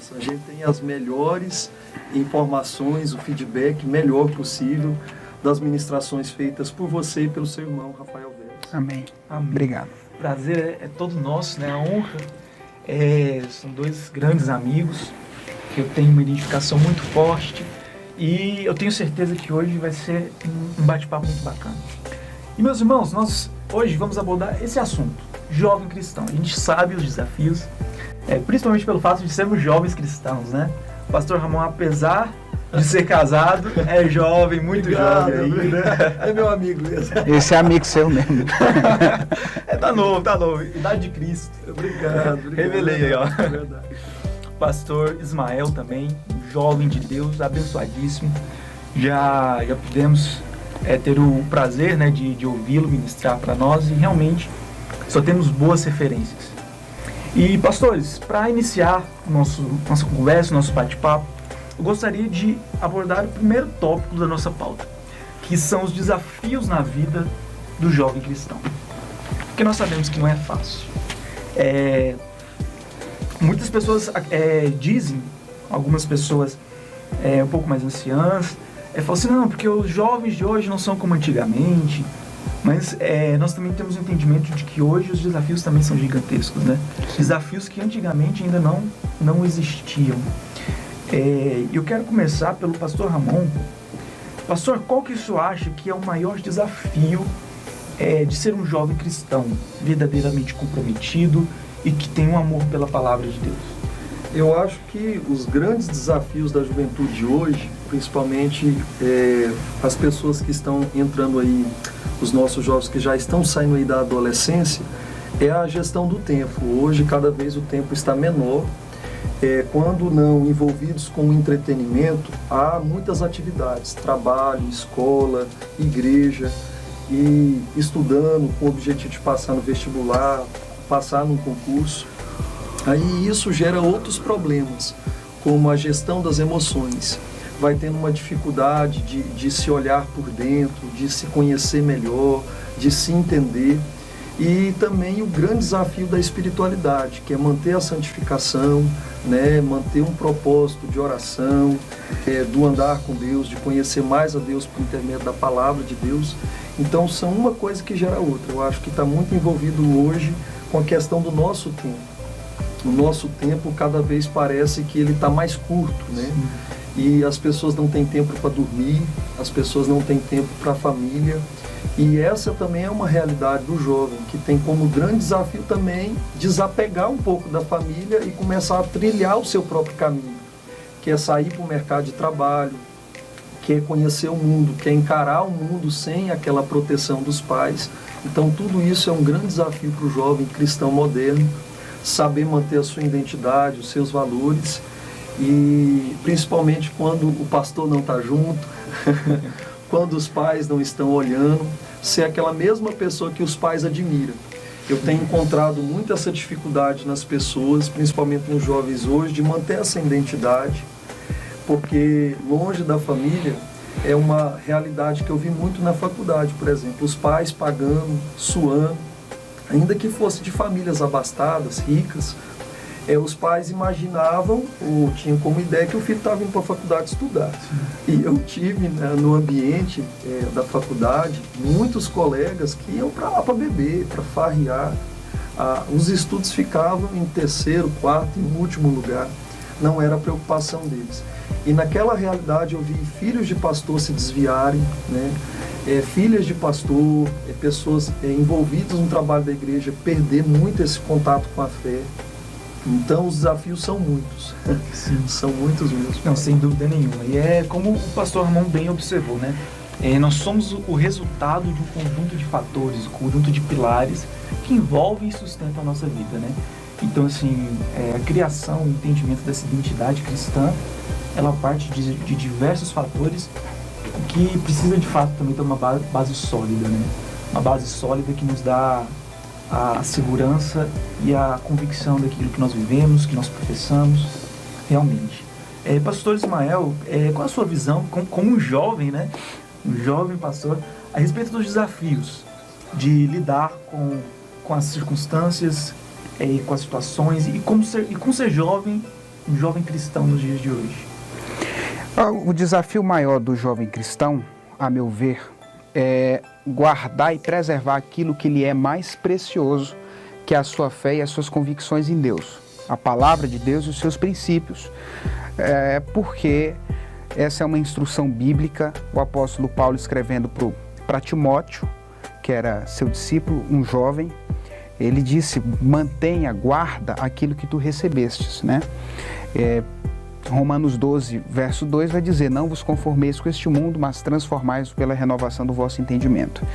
A gente tem as melhores informações, o feedback melhor possível das ministrações feitas por você e pelo seu irmão Rafael Vélez. Amém. Amém. Obrigado. O prazer é todo nosso, né? A honra. São dois grandes amigos que eu tenho uma identificação muito forte e eu tenho certeza que hoje vai ser um bate-papo muito bacana. E meus irmãos, nós hoje vamos abordar esse assunto, jovem cristão. A gente sabe os desafios, principalmente pelo fato de sermos jovens cristãos, né? O pastor Ramon, apesar de ser casado, é jovem, muito jovem aí, né? É meu amigo mesmo. Esse é amigo seu mesmo. Tá novo. Idade de Cristo. Obrigado. Revelei aí, ó. É verdade. Pastor Ismael também, um jovem de Deus, abençoadíssimo. Já pudemos ter o prazer, né, de ouvi-lo ministrar para nós e realmente só temos boas referências. E pastores, para iniciar nossa conversa, nosso bate-papo, eu gostaria de abordar o primeiro tópico da nossa pauta, que são os desafios na vida do jovem cristão. Porque nós sabemos que não é fácil. Muitas pessoas dizem, algumas pessoas um pouco mais anciãs, falam assim, não, porque os jovens de hoje não são como antigamente, mas nós também temos o entendimento de que hoje os desafios também são gigantescos, né? Desafios que antigamente ainda não existiam. Eu quero começar pelo pastor Ramon. Pastor, qual que o senhor acha que é o maior desafio de ser um jovem cristão verdadeiramente comprometido e que tem um amor pela palavra de Deus? Eu acho que os grandes desafios da juventude hoje, principalmente as pessoas que estão entrando aí, os nossos jovens que já estão saindo aí da adolescência, é a gestão do tempo. Hoje, cada vez o tempo está menor. Quando não envolvidos com o entretenimento, há muitas atividades, trabalho, escola, igreja, e estudando com o objetivo de passar no vestibular, passar num concurso. Aí isso gera outros problemas, como a gestão das emoções. Vai tendo uma dificuldade de se olhar por dentro, de se conhecer melhor, de se entender. E também o grande desafio da espiritualidade, que é manter a santificação, né, manter um propósito de oração, do andar com Deus, de conhecer mais a Deus por intermédio da palavra de Deus. Então são uma coisa que gera outra. Eu acho que está muito envolvido hoje com a questão do nosso tempo. O nosso tempo cada vez parece que ele está mais curto, né? E as pessoas não têm tempo para dormir, as pessoas não têm tempo para a família. E essa também é uma realidade do jovem, que tem como grande desafio também desapegar um pouco da família e começar a trilhar o seu próprio caminho, que é sair para o mercado de trabalho, que é conhecer o mundo, que é encarar o mundo sem aquela proteção dos pais. Então tudo isso é um grande desafio para o jovem cristão moderno, saber manter a sua identidade, os seus valores, e principalmente quando o pastor não está junto, quando os pais não estão olhando, ser aquela mesma pessoa que os pais admiram. Eu tenho encontrado muito essa dificuldade nas pessoas, principalmente nos jovens hoje, de manter essa identidade, porque longe da família é uma realidade que eu vi muito na faculdade, por exemplo, os pais pagando, suando, ainda que fosse de famílias abastadas, ricas, os pais imaginavam ou tinham como ideia que o filho estava indo para a faculdade estudar. E eu tive, né, no ambiente da faculdade muitos colegas que iam para lá para beber, para farrear. Os estudos ficavam em terceiro, quarto, em último lugar. Não era a preocupação deles. E naquela realidade eu vi filhos de pastor se desviarem, né? Filhas de pastor, pessoas envolvidas no trabalho da igreja perder muito esse contato com a fé. Então os desafios são muitos. Sim. São muitos mesmo. Não, sem dúvida nenhuma. E é como o pastor Ramon bem observou, né? Nós somos o resultado de um conjunto de fatores, um conjunto de pilares que envolvem e sustentam a nossa vida, né? Então, assim, a criação, o entendimento dessa identidade cristã, ela parte de diversos fatores que precisa, de fato, também ter uma base sólida, né? Uma base sólida que nos dá a segurança e a convicção daquilo que nós vivemos, que nós professamos, realmente. Pastor Ismael, qual a sua visão, como um jovem, né? Um jovem pastor, a respeito dos desafios de lidar com as circunstâncias, com as situações, e como ser jovem um jovem cristão nos dias de hoje? O desafio maior do jovem cristão, a meu ver, é guardar e preservar aquilo que lhe é mais precioso, que é a sua fé e as suas convicções em Deus, a palavra de Deus e os seus princípios. Porque essa é uma instrução bíblica, o apóstolo Paulo escrevendo para Timóteo, que era seu discípulo, um jovem, ele disse: mantenha, guarda aquilo que tu recebestes, né? Romanos 12, verso 2 vai dizer: não vos conformeis com este mundo, mas transformai-vos pela renovação do vosso entendimento.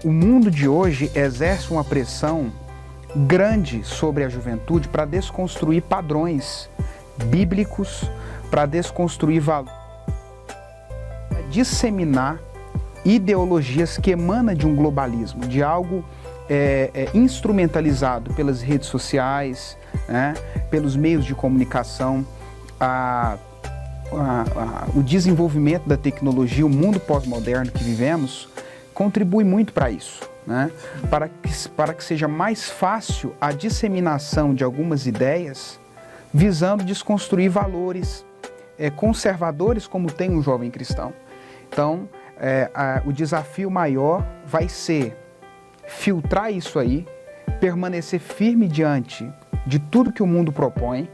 O mundo de hoje exerce uma pressão grande sobre a juventude para desconstruir padrões bíblicos, para desconstruir valores, para disseminar ideologias que emanam de um globalismo, de algo instrumentalizado pelas redes sociais, né, pelos meios de comunicação, o desenvolvimento da tecnologia, o mundo pós-moderno que vivemos, contribui muito para isso, né, para que seja mais fácil a disseminação de algumas ideias visando desconstruir valores conservadores como tem um jovem cristão. Então, o desafio maior vai ser filtrar isso aí, permanecer firme diante de tudo que o mundo propõe,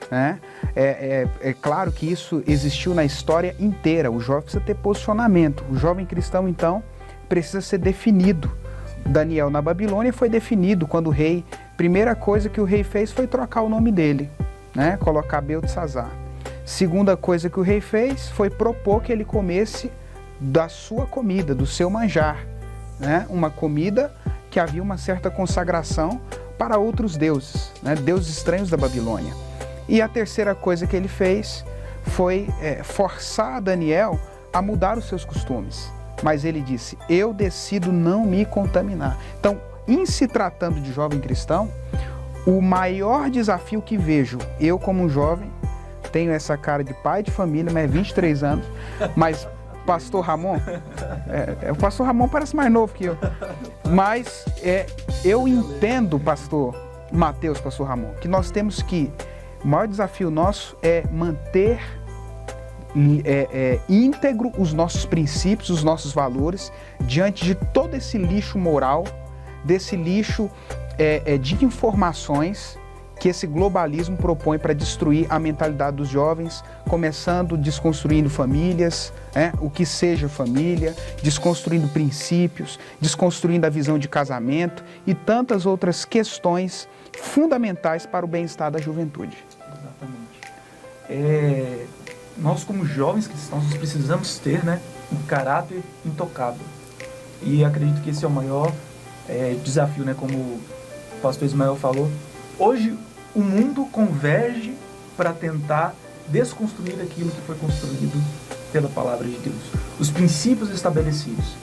né? É claro que isso existiu na história inteira. O jovem precisa ter posicionamento. O jovem cristão, então, precisa ser definido. Daniel na Babilônia foi definido quando o rei, primeira coisa que o rei fez foi trocar o nome dele, né? Colocar Beltesazar. Segunda coisa que o rei fez foi propor que ele comesse da sua comida, do seu manjar, né? Uma comida que havia uma certa consagração para outros deuses, né? Deuses estranhos da Babilônia. E a terceira coisa que ele fez foi forçar Daniel a mudar os seus costumes. Mas ele disse: eu decido não me contaminar. Então, em se tratando de jovem cristão, o maior desafio que vejo, eu como um jovem, tenho essa cara de pai de família, mas 23 anos, mas pastor Ramon, o pastor Ramon parece mais novo que eu, mas eu entendo, pastor Mateus, pastor Ramon, que nós temos que, o maior desafio nosso é manter íntegro os nossos princípios, os nossos valores, diante de todo esse lixo moral, desse lixo de informações que esse globalismo propõe para destruir a mentalidade dos jovens, começando desconstruindo famílias, o que seja família, desconstruindo princípios, desconstruindo a visão de casamento e tantas outras questões fundamentais para o bem-estar da juventude. Exatamente. Nós, como jovens cristãos, nós precisamos ter, né, um caráter intocável. E acredito que esse é o maior desafio, né, como o pastor Ismael falou. Hoje, o mundo converge para tentar desconstruir aquilo que foi construído pela palavra de Deus. Os princípios estabelecidos.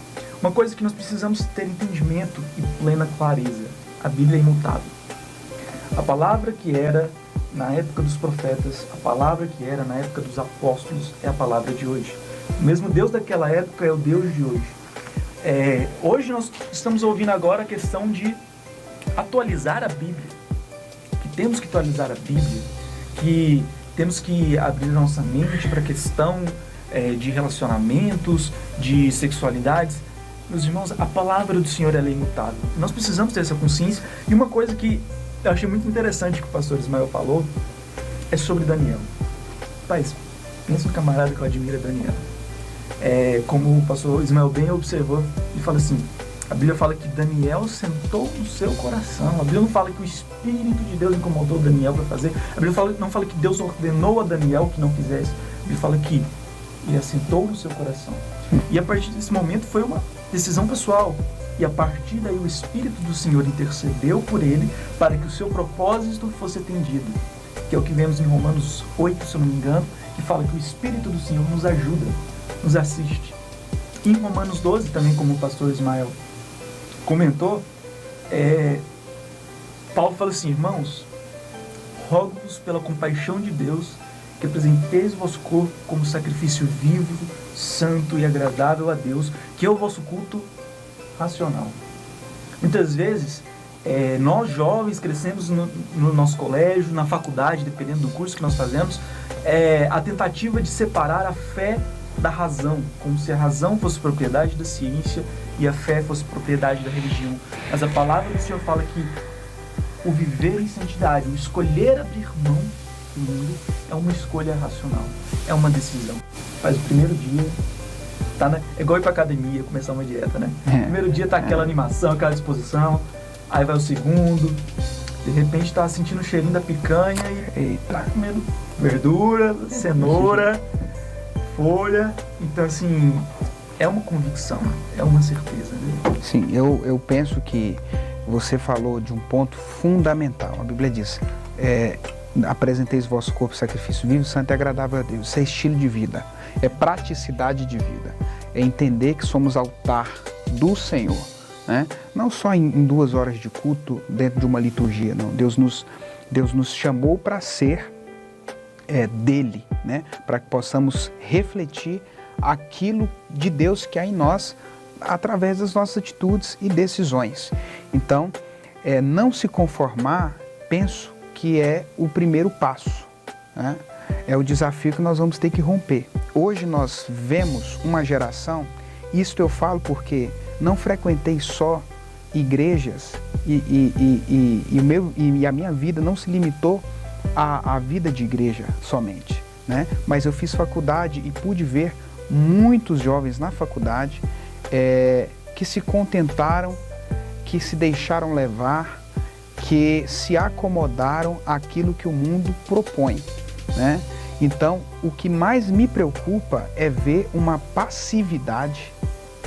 Uma coisa que nós precisamos ter entendimento e plena clareza. A Bíblia é imutável. A palavra que era na época dos profetas, a palavra que era na época dos apóstolos, é a palavra de hoje. O mesmo Deus daquela época é o Deus de hoje. Hoje nós estamos ouvindo agora a questão de atualizar a Bíblia. Que temos que atualizar a Bíblia, que temos que abrir nossa mente para a questão de relacionamentos, de sexualidades. Meus irmãos, a palavra do Senhor ela é imutável. Nós precisamos ter essa consciência. E uma coisa que eu achei muito interessante que o pastor Ismael falou é sobre Daniel. Rapaz, pensa um camarada que eu admiro, Daniel. Como o pastor Ismael bem observou, ele fala assim, a Bíblia fala que Daniel sentou no seu coração. A Bíblia não fala que o Espírito de Deus incomodou Daniel para fazer. A Bíblia não fala que Deus ordenou a Daniel que não fizesse. A Bíblia fala que ele assentou no seu coração. E a partir desse momento foi uma decisão pessoal. E a partir daí o Espírito do Senhor intercedeu por ele para que o seu propósito fosse atendido. Que é o que vemos em Romanos 8, se eu não me engano, que fala que o Espírito do Senhor nos ajuda, nos assiste. Em Romanos 12, também como o pastor Ismael comentou, Paulo fala assim: irmãos, rogo-vos pela compaixão de Deus que apresenteis o vosso corpo como sacrifício vivo, santo e agradável a Deus, que é o vosso culto racional. Muitas vezes Nós jovens crescemos no nosso colégio, na faculdade, dependendo do curso que nós fazemos, a tentativa de separar a fé da razão, como se a razão fosse propriedade da ciência e a fé fosse propriedade da religião. Mas a palavra do Senhor fala que o viver em santidade, o escolher abrir mão do mundo, é uma escolha racional, é uma decisão. Faz o primeiro dia, é igual ir pra academia, começar uma dieta, né? Primeiro dia tá aquela animação, aquela disposição, aí vai o segundo, de repente tá sentindo o cheirinho da picanha e tá comendo verdura, cenoura, folha. Então, assim, é uma convicção, é uma certeza, né? Sim, eu penso que você falou de um ponto fundamental. A Bíblia diz, apresenteis vosso corpo sacrifício vivo, santo e agradável a Deus. Isso é estilo de vida, é praticidade de vida, é entender que somos altar do Senhor, né? Não só em 2 horas de culto dentro de uma liturgia, não. Deus nos chamou para ser dele, né? Para que possamos refletir aquilo de Deus que há em nós através das nossas atitudes e decisões. Então, não se conformar, penso que é o primeiro passo, né? É o desafio que nós vamos ter que romper. Hoje nós vemos uma geração, isto eu falo porque não frequentei só igrejas e a minha vida não se limitou à vida de igreja somente, né? Mas eu fiz faculdade e pude ver muitos jovens na faculdade que se contentaram, que se deixaram levar, que se acomodaram àquilo que o mundo propõe, né? Então, o que mais me preocupa é ver uma passividade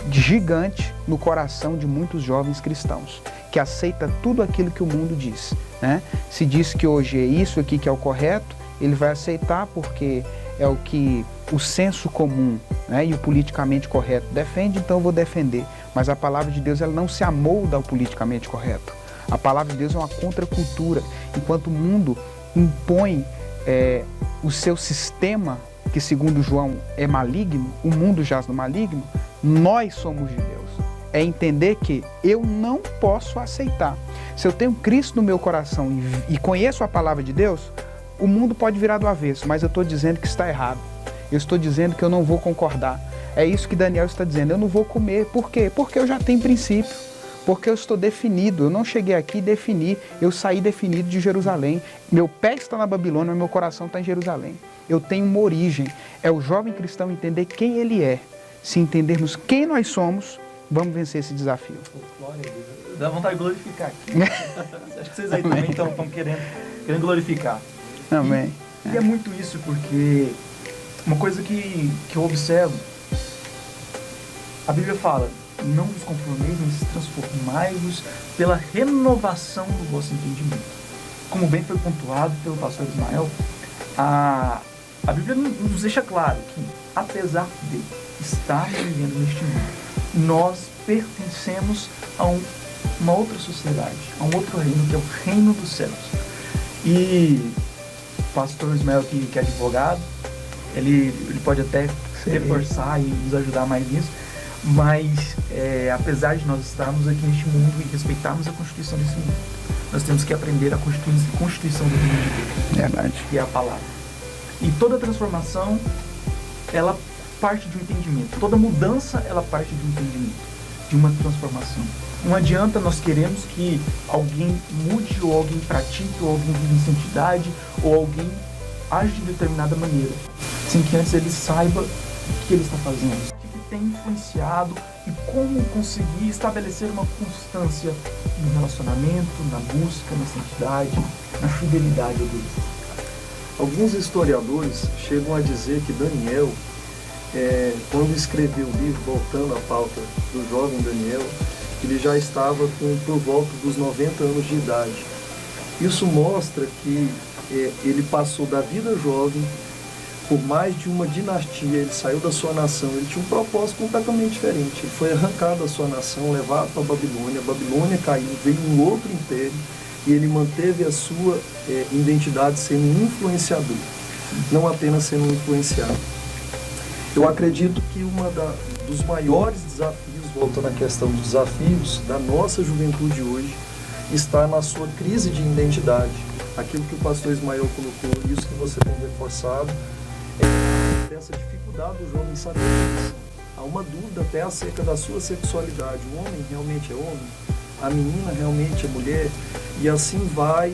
gigante no coração de muitos jovens cristãos, que aceita tudo aquilo que o mundo diz, né? Se diz que hoje é isso aqui que é o correto, ele vai aceitar porque é o que o senso comum, né, e o politicamente correto defende, então eu vou defender. Mas a palavra de Deus, ela não se amolda ao politicamente correto. A palavra de Deus é uma contracultura. Enquanto o mundo impõe o seu sistema, que segundo João é maligno, o mundo jaz no maligno, nós somos de Deus. É entender que eu não posso aceitar. Se eu tenho Cristo no meu coração e conheço a palavra de Deus, o mundo pode virar do avesso, mas eu estou dizendo que está errado. Eu estou dizendo que eu não vou concordar. É isso que Daniel está dizendo, eu não vou comer. Por quê? Porque eu já tenho princípio. Porque eu estou definido, eu não cheguei aqui e defini, eu saí definido de Jerusalém. Meu pé está na Babilônia, meu coração está em Jerusalém. Eu tenho uma origem. É o jovem cristão entender quem ele é. Se entendermos quem nós somos, vamos vencer esse desafio. Glória a Deus. Dá vontade de glorificar aqui. Acho que vocês aí também estão querendo glorificar. Amém. E é muito isso, porque uma coisa que eu observo, a Bíblia fala, não vos conformeis, mas transformai-vos pela renovação do vosso entendimento. Como bem foi pontuado pelo pastor Ismael, a Bíblia nos deixa claro que, apesar de estarmos vivendo neste mundo, nós pertencemos a uma outra sociedade, a um outro reino, que é o reino dos céus. E o pastor Ismael, que é advogado, ele pode até reforçar e nos ajudar mais nisso. Mas, apesar de nós estarmos aqui neste mundo e respeitarmos a Constituição desse mundo, nós temos que aprender a Constituição do reino de Deus. Verdade. Que é a palavra. E toda transformação, ela parte de um entendimento. Toda mudança, ela parte de um entendimento, de uma transformação. Não adianta nós queremos que alguém mude, ou alguém pratique, ou alguém viva em santidade, ou alguém age de determinada maneira, sem que antes ele saiba o que ele está fazendo. Tem influenciado e como conseguir estabelecer uma constância no relacionamento, na busca, na santidade, na fidelidade a Deus. Alguns historiadores chegam a dizer que Daniel, quando escreveu o livro, voltando à pauta do jovem Daniel, ele já estava por volta dos 90 anos de idade. Isso mostra que ele passou da vida jovem por mais de uma dinastia, ele saiu da sua nação, ele tinha um propósito completamente diferente. Ele foi arrancado da sua nação, levado para a Babilônia caiu, veio um outro império e ele manteve a sua identidade sendo um influenciador, não apenas sendo um influenciado. Eu acredito que dos maiores desafios, voltando à questão dos desafios da nossa juventude hoje, está na sua crise de identidade. Aquilo que o pastor Ismael colocou, isso que você tem reforçado, é essa dificuldade do jovem saber disso. Há uma dúvida até acerca da sua sexualidade. O homem realmente é homem? A menina realmente é mulher? E assim vai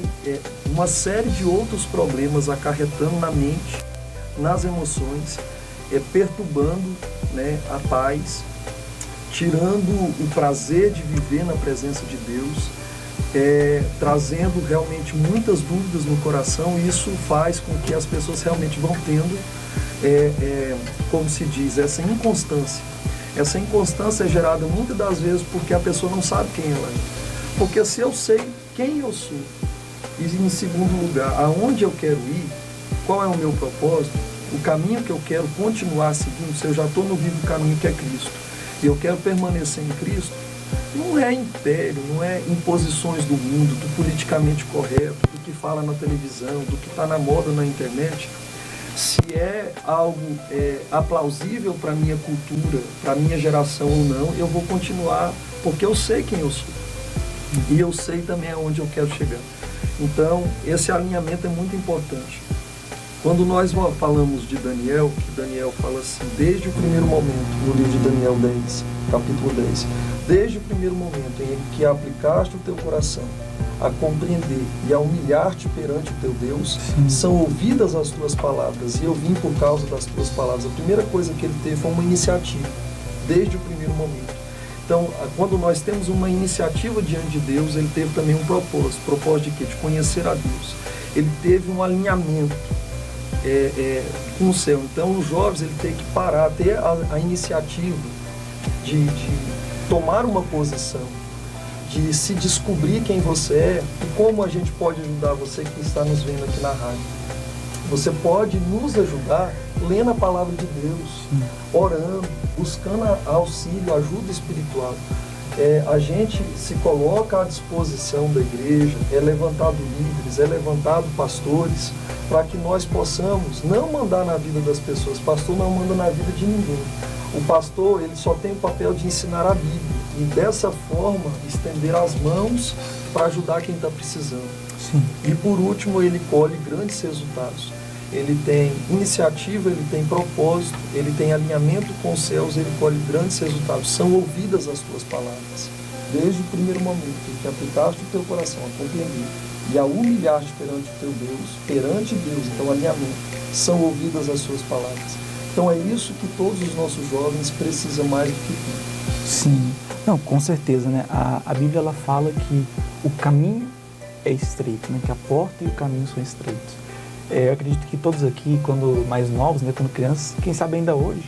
uma série de outros problemas acarretando na mente, nas emoções, perturbando, né, a paz, tirando o prazer de viver na presença de Deus, trazendo realmente muitas dúvidas no coração, e isso faz com que as pessoas realmente vão tendo, como se diz, essa inconstância. Essa inconstância é gerada muitas das vezes porque a pessoa não sabe quem ela é. Porque se eu sei quem eu sou, e em segundo lugar, aonde eu quero ir, qual é o meu propósito, o caminho que eu quero continuar seguindo, se eu já estou no vivo caminho que é Cristo, e eu quero permanecer em Cristo, não é império, não é imposições do mundo, do politicamente correto, do que fala na televisão, do que está na moda na internet. Se é algo aplausível para a minha cultura, para a minha geração ou não, eu vou continuar, porque eu sei quem eu sou. E eu sei também aonde eu quero chegar. Então, esse alinhamento é muito importante. Quando nós falamos de Daniel, que Daniel fala assim, desde o primeiro momento, no livro de Daniel 10, capítulo 10, desde o primeiro momento em que aplicaste o teu coração a compreender e a humilhar-te perante o teu Deus, são ouvidas as tuas palavras, e eu vim por causa das tuas palavras. A primeira coisa que ele teve foi uma iniciativa, desde o primeiro momento. Então, quando nós temos uma iniciativa diante de Deus, ele teve também um propósito de quê? De conhecer a Deus. Ele teve um alinhamento com o céu. Então, os jovens, ele tem que parar, ter a iniciativa de tomar uma posição, de se descobrir quem você é e como a gente pode ajudar você que está nos vendo aqui na rádio. Você pode nos ajudar lendo a palavra de Deus, orando, buscando auxílio, ajuda espiritual. A gente se coloca à disposição da igreja, é levantado líderes, é levantado pastores, para que nós possamos não mandar na vida das pessoas. Pastor não manda na vida de ninguém. O pastor, ele só tem o papel de ensinar a Bíblia e dessa forma estender as mãos para ajudar quem está precisando. Sim. E por último, ele colhe grandes resultados. Ele tem iniciativa, ele tem propósito, ele tem alinhamento com os céus, ele colhe grandes resultados. São ouvidas as tuas palavras. Desde o primeiro momento em que aplicaste o teu coração a compreender e a humilhar-te perante o teu Deus, perante Deus, então alinhamento, são ouvidas as suas palavras. Então é isso que todos os nossos jovens precisam mais do que tudo. Sim, não, com certeza, né? A Bíblia, ela fala que o caminho é estreito, né? Que a porta e o caminho são estreitos. Eu acredito que todos aqui, quando mais novos, né? Quando crianças, quem sabe ainda hoje,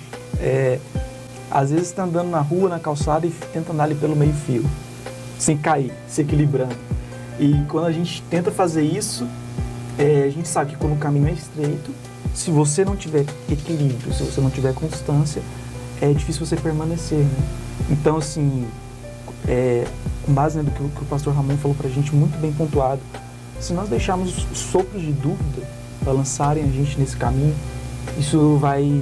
às vezes está andando na rua, na calçada e tenta andar ali pelo meio fio, sem cair, se equilibrando. E quando a gente tenta fazer isso, a gente sabe que quando o caminho é estreito, se você não tiver equilíbrio, se você não tiver constância, é difícil você permanecer, né? Então, assim, com base, né, do que o pastor Ramon falou pra gente, muito bem pontuado, se nós deixarmos sopros de dúvida balançarem a gente nesse caminho, isso vai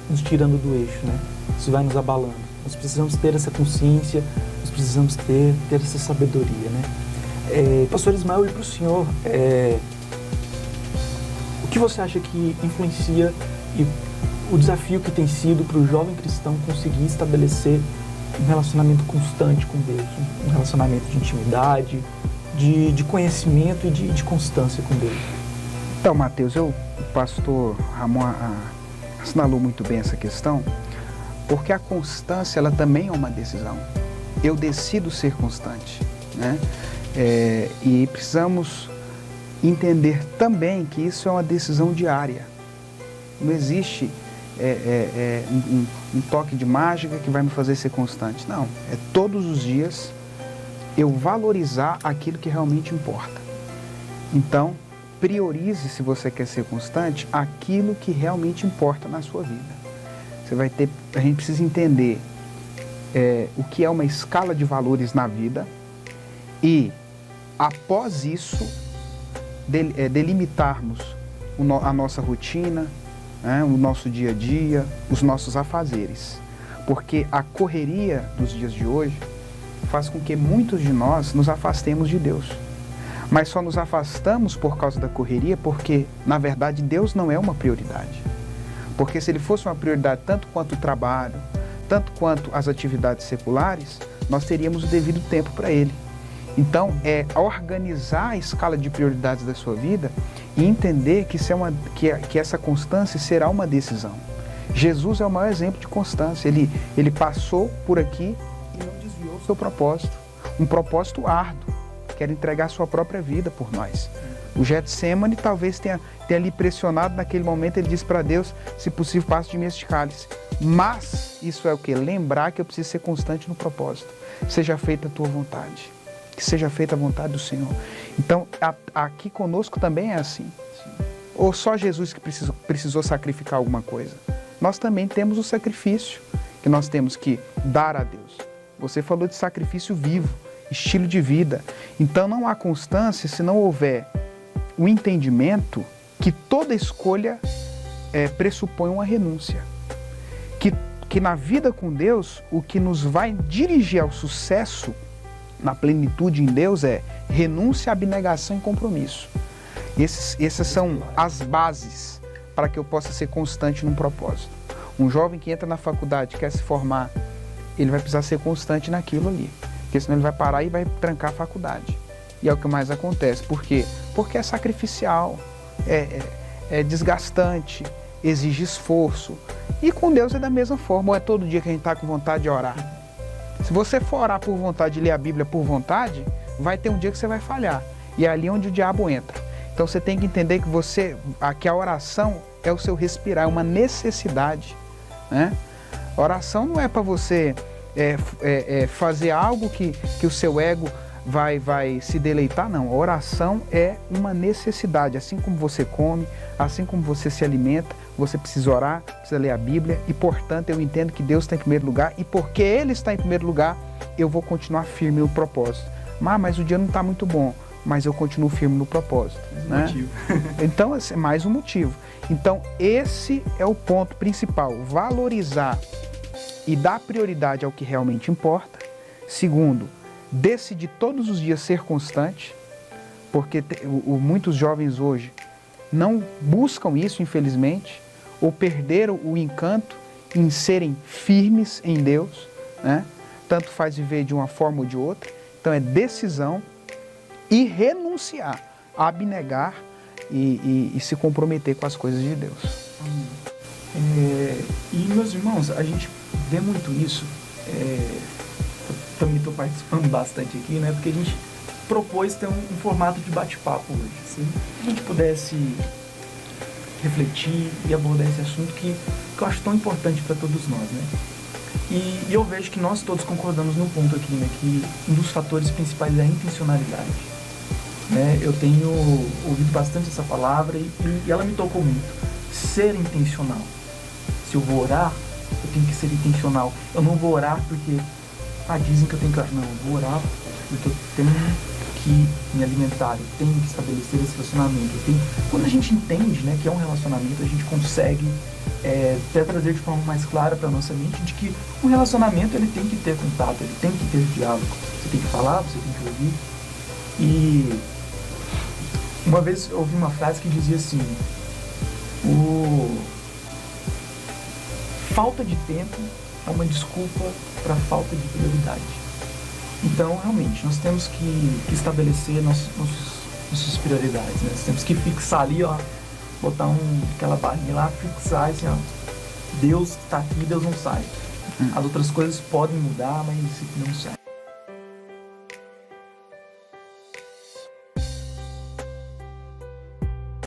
nos tirando do eixo, né? Isso vai nos abalando. Nós precisamos ter essa consciência, nós precisamos ter essa sabedoria, né? Pastor Ismael, e para o senhor, o que você acha que influencia e o desafio que tem sido para o jovem cristão conseguir estabelecer um relacionamento constante com Deus, um relacionamento de intimidade, de conhecimento e de constância com Deus? Então, Mateus, o pastor Ramon assinalou muito bem essa questão, porque a constância, ela também é uma decisão. Eu decido ser constante, né? E precisamos entender também que isso é uma decisão diária. Não existe um toque de mágica que vai me fazer ser constante. Não, é todos os dias eu valorizar aquilo que realmente importa. Então, priorize, se você quer ser constante, aquilo que realmente importa na sua vida. A gente precisa entender o que é uma escala de valores na vida e, após isso, delimitarmos a nossa rotina, né, o nosso dia a dia, os nossos afazeres. Porque a correria dos dias de hoje faz com que muitos de nós nos afastemos de Deus. Mas só nos afastamos por causa da correria, porque, na verdade, Deus não é uma prioridade. Porque se Ele fosse uma prioridade tanto quanto o trabalho, tanto quanto as atividades seculares, nós teríamos o devido tempo para Ele. Então, é organizar a escala de prioridades da sua vida e entender que essa constância será uma decisão. Jesus é o maior exemplo de constância. Ele passou por aqui e não desviou o seu propósito. Um propósito árduo, que era entregar a sua própria vida por nós. O Getsemane talvez tenha lhe pressionado naquele momento. Ele disse para Deus: se possível, passe de mim este cálice. Mas isso é o quê? Lembrar que eu preciso ser constante no propósito. Seja feita a tua vontade. Que seja feita a vontade do Senhor. Então, aqui conosco também é assim. Ou só Jesus que precisou sacrificar alguma coisa? Nós também temos o sacrifício que nós temos que dar a Deus. Você falou de sacrifício vivo, estilo de vida. Então, não há constância se não houver o entendimento que toda escolha pressupõe uma renúncia. Que na vida com Deus, o que nos vai dirigir ao sucesso na plenitude em Deus é renúncia, abnegação e compromisso. Essas são as bases para que eu possa ser constante num propósito. Um jovem que entra na faculdade, quer se formar, ele vai precisar ser constante naquilo ali, porque senão ele vai parar e vai trancar a faculdade. E é o que mais acontece. Por quê? Porque é sacrificial, é desgastante, exige esforço. E com Deus é da mesma forma, ou é todo dia que a gente está com vontade de orar. Se você for orar por vontade e ler a Bíblia por vontade, vai ter um dia que você vai falhar. E é ali onde o diabo entra. Então você tem que entender que a oração é o seu respirar, é uma necessidade, né? A oração não é para você fazer algo que o seu ego vai se deleitar, não. A oração é uma necessidade. Assim como você come, assim como você se alimenta, você precisa orar, precisa ler a Bíblia e, portanto, eu entendo que Deus está em primeiro lugar e porque Ele está em primeiro lugar, eu vou continuar firme no propósito. Mas o dia não está muito bom, mas eu continuo firme no propósito. Né? Motivo. Então, é mais um motivo. Então, esse é o ponto principal, valorizar e dar prioridade ao que realmente importa. Segundo, decidir todos os dias ser constante, porque muitos jovens hoje não buscam isso, infelizmente, ou perderam o encanto em serem firmes em Deus, né? Tanto faz viver de uma forma ou de outra. Então é decisão e renunciar, abnegar e se comprometer com as coisas de Deus. E meus irmãos, a gente vê muito isso, também estou participando bastante aqui, né? Porque a gente propôs ter um formato de bate-papo hoje. Se a gente pudesse refletir e abordar esse assunto que eu acho tão importante para todos nós, né? E eu vejo que nós todos concordamos num ponto aqui, né? Que um dos fatores principais é a intencionalidade. Né? Eu tenho ouvido bastante essa palavra e ela me tocou muito. Ser intencional. Se eu vou orar, eu tenho que ser intencional. Eu não vou orar porque dizem que eu tenho que orar. Não, eu vou orar porque eu tenho que me alimentar, eu tenho que estabelecer esse relacionamento. Quando a gente entende, né, que é um relacionamento, a gente consegue até trazer de forma mais clara para a nossa mente de que um relacionamento ele tem que ter contato, ele tem que ter diálogo. Você tem que falar, você tem que ouvir. E uma vez eu ouvi uma frase que dizia assim: falta de tempo é uma desculpa para falta de prioridade. Então, realmente, nós temos que estabelecer nossas prioridades, né? Nós temos que fixar ali, ó, botar aquela barrinha lá, fixar assim, ó, Deus está aqui, Deus não sai. As outras coisas podem mudar, mas isso aqui não sai.